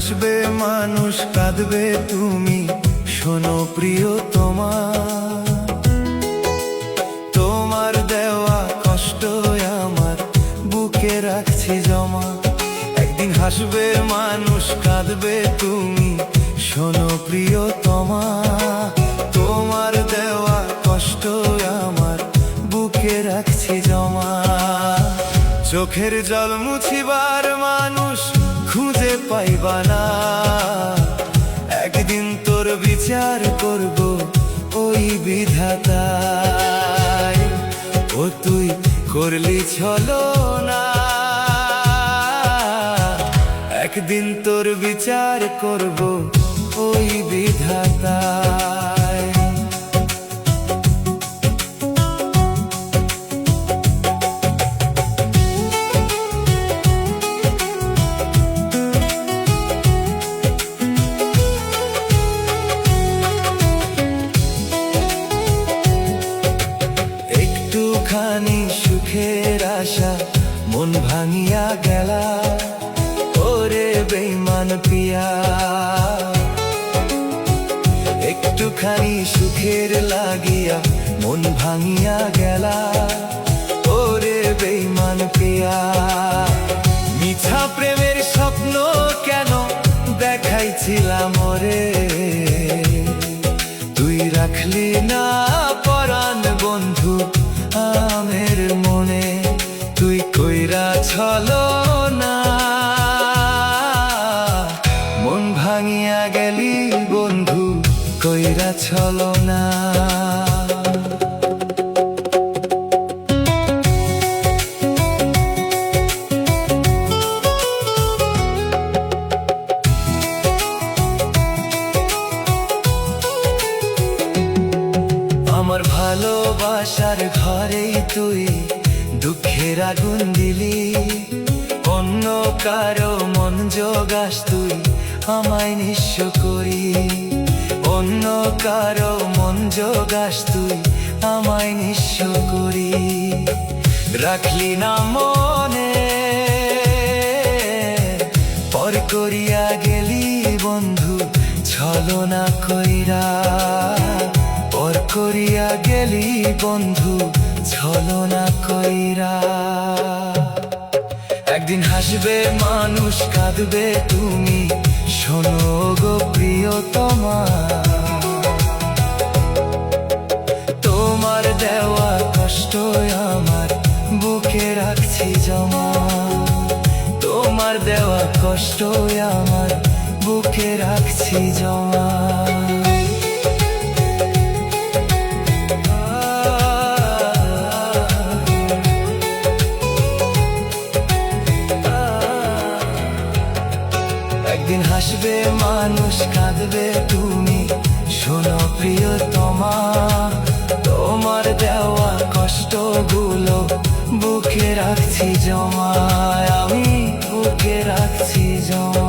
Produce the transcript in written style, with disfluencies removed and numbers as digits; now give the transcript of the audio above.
হাসবে মানুষ, কাঁদবে তুমি, শোনো প্রিয়তমা। তোমার দেওয়া কষ্ট আমার বুকে রাখছি জমা। একদিন হাসবে মানুষ, কাঁদবে তুমি, শোনো প্রিয়তমা। তোমার দেওয়া কষ্ট আমার বুকে রাখছি জমা। চোখের জল মুছিবার মানুষ খুঁজে পাইবা না। একদিন তোর বিচার করব ওই বিধাতায়। ও তুই করলি ছলনা, একদিন তোর বিচার করব ওই বিধাতায়। একটুখানি সুখের আশা মন ভাঙিয়া গেলা, ওরে বেঈমান পিয়া। একটুখানি সুখের লাগিয়া মন ভাঙিয়া গেলা, ওরে বেঈমান পিয়া। মিছা প্রেমের স্বপ্ন কেন দেখাইছিলাম ওরে, তুই রাখলি না পরাণ বন্ধু আমের মনে। তুই কইরা ছলনা, মন ভাঙিয়া গেলি বন্ধু কইরা ছলনা। আমার ভালোবাসার ঘরেই তুই দুঃখের আগুন দিলি। অন্য কারো মন জোগাস তুই আমায় নিঃস্ব করি। অন্য কারো মন জোগাস তুই আমায় নিঃস্ব করি। রাখলি না মনে, পর করিয়া গেলি বন্ধু ছলনা কইরা। পর করিয়া গেলি বন্ধু ছলনা কইরা। একদিন হাসবে মানুষ, কাঁদবে তুমি, শোনো গো প্রিয়তমা। তোমার দেওয়া কষ্ট আমার বুকে রাখছি জমা। তোমার দেওয়া কষ্ট আমার বুকে রাখছি জমা। একদিন হাসবে মানুষ, কাঁদবে তুমি, শোনো প্রিয়তমা। তোমার দেওয়া কষ্টগুলো বুকে রাখছি জমা, আমি বুকে রাখছি জমা।